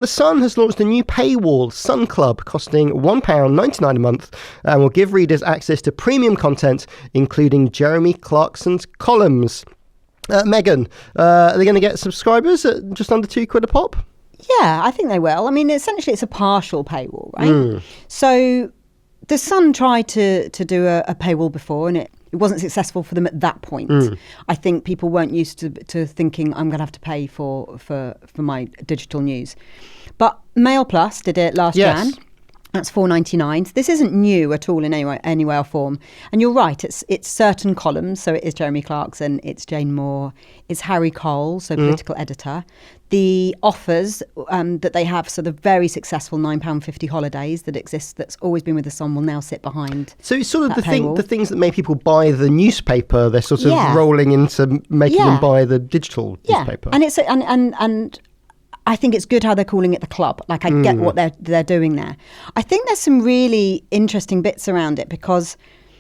The Sun has launched a new paywall, Sun Club, costing £1.99 a month, and will give readers access to premium content, including Jeremy Clarkson's columns. Megan, are they going to get subscribers at just under £2 a pop? Yeah, I think they will. I mean, essentially, it's a partial paywall, right? So the Sun tried to do a paywall before, and it wasn't successful for them at that point. I think people weren't used to thinking, I'm going to have to pay for my digital news. But Mail Plus did it last Jan. That's $4.99. So this isn't new at all in any way or form. And you're right, it's certain columns. So it is Jeremy Clarkson, it's Jane Moore, it's Harry Cole, so political editor. The offers that they have, so the very successful £9.50 holidays that exists, that's always been with the Sun, will now sit behind. So it's sort of the things that make people buy the newspaper, they're sort of rolling into making them buy the digital newspaper. And it's and I think it's good how they're calling it the club. Like, I get what they're doing there. I think there's some really interesting bits around it because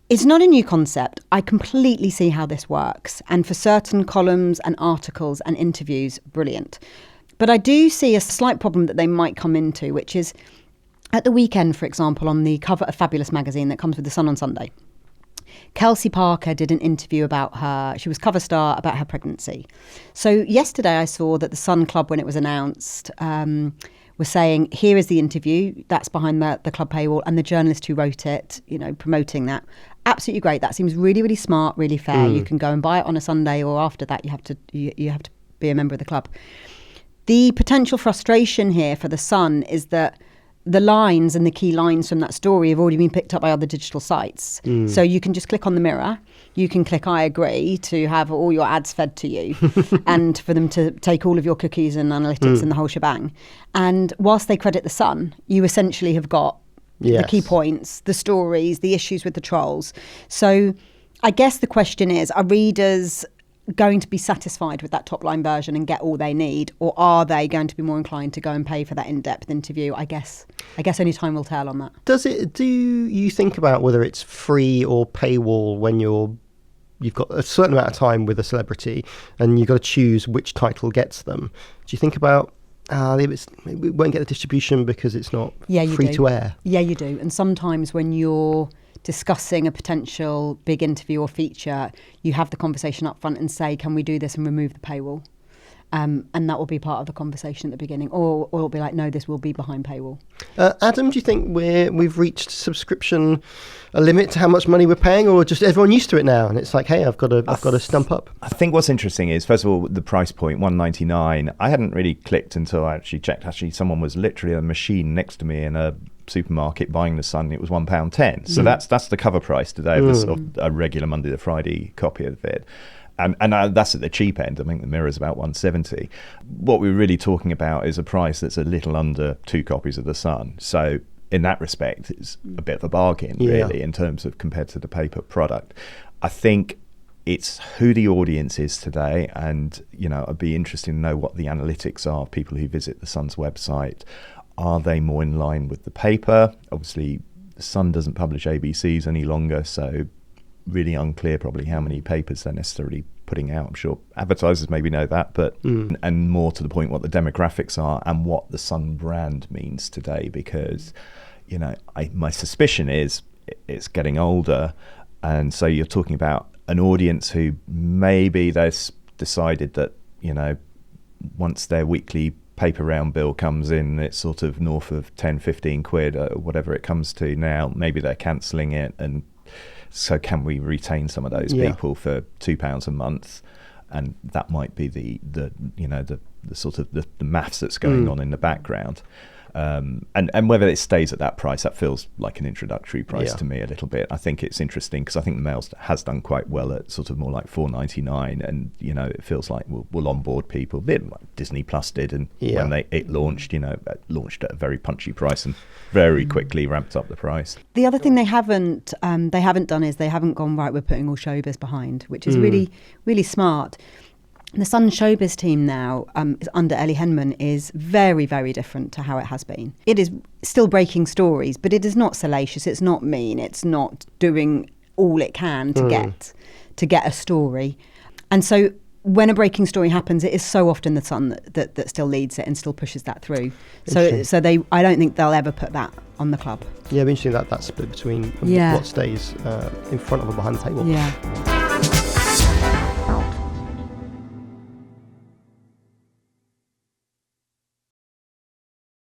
it's not a new concept. I completely see how this works. And for certain columns and articles and interviews, brilliant. But I do see a slight problem that they might come into, which is at the weekend, for example, on the cover of Fabulous magazine that comes with the Sun on Sunday, Kelsey Parker did an interview about her. She was cover star about her pregnancy. So yesterday I saw that the Sun Club, when it was announced, was saying, here is the interview. That's behind the club paywall. And the journalist who wrote it, promoting that. Absolutely great. That seems really, really smart, really fair. You can go and buy it on a Sunday, or after that you have to be a member of the club. The potential frustration here for the Sun is that the lines and the key lines from that story have already been picked up by other digital sites. So you can just click on the Mirror. You can click I agree to have all your ads fed to you and for them to take all of your cookies and analytics and the whole shebang. And whilst they credit the Sun, you essentially have got the key points, the stories, the issues with the trolls. So I guess the question is, are readers going to be satisfied with that top line version and get all they need, or are they going to be more inclined to go and pay for that in-depth interview? I guess only time will tell on that. Do you think about whether it's free or paywall when you've got a certain amount of time with a celebrity and you've got to choose which title gets them? Do you think about we won't get the distribution because it's not free to air? Yeah, you do. And sometimes when you're discussing a potential big interview or feature, you have the conversation up front and say, can we do this and remove the paywall? And that will be part of the conversation at the beginning. Or it'll be like, no, this will be behind paywall. Adam, do you think we've reached subscription a limit to how much money we're paying, or just everyone used to it now and it's like, hey, I've got to stump up? I think what's interesting is, first of all, the price point, $1.99. I hadn't really clicked until I actually checked. Actually, someone was literally a machine next to me in a supermarket buying the Sun. It was £1.10. So that's the cover price today of a regular Monday to Friday copy of it. And that's at the cheap end. I think the Mirror's about $1.70. What we're really talking about is a price that's a little under 2 copies of the Sun. So in that respect, it's a bit of a bargain, really, in terms of compared to the paper product. I think it's who the audience is today, and I'd be interested to know what the analytics are. People who visit the Sun's website, are they more in line with the paper? Obviously, the Sun doesn't publish ABCs any longer, so really unclear probably how many papers they're necessarily putting out. I'm sure advertisers maybe know that, but and more to the point, what the demographics are and what the Sun brand means today, because my suspicion is it's getting older, and so you're talking about an audience who maybe they've decided that once their weekly paper round bill comes in, it's sort of north of 10-15 quid or whatever it comes to now. Maybe they're cancelling it, and so can we retain some of those people for £2 a month? And that might be the sort of the maths that's going on in the background. And whether it stays at that price, that feels like an introductory price to me a little bit. I think it's interesting because I think the Mail has done quite well at sort of more like $4.99, and it feels like we'll onboard people a bit like Disney Plus did, and when it launched, launched at a very punchy price and very quickly ramped up the price. The other thing they haven't done is they haven't gone, right, we're putting all showbiz behind, which is really, really smart. The Sun Showbiz team now, under Ellie Henman, is very, very different to how it has been. It is still breaking stories, but it is not salacious, it's not mean, it's not doing all it can to get a story. And so when a breaking story happens, it is so often the Sun that still leads it and still pushes that through. So I don't think they'll ever put that on the club. Yeah, it'd be interesting that split between what stays in front of or behind the table. Yeah.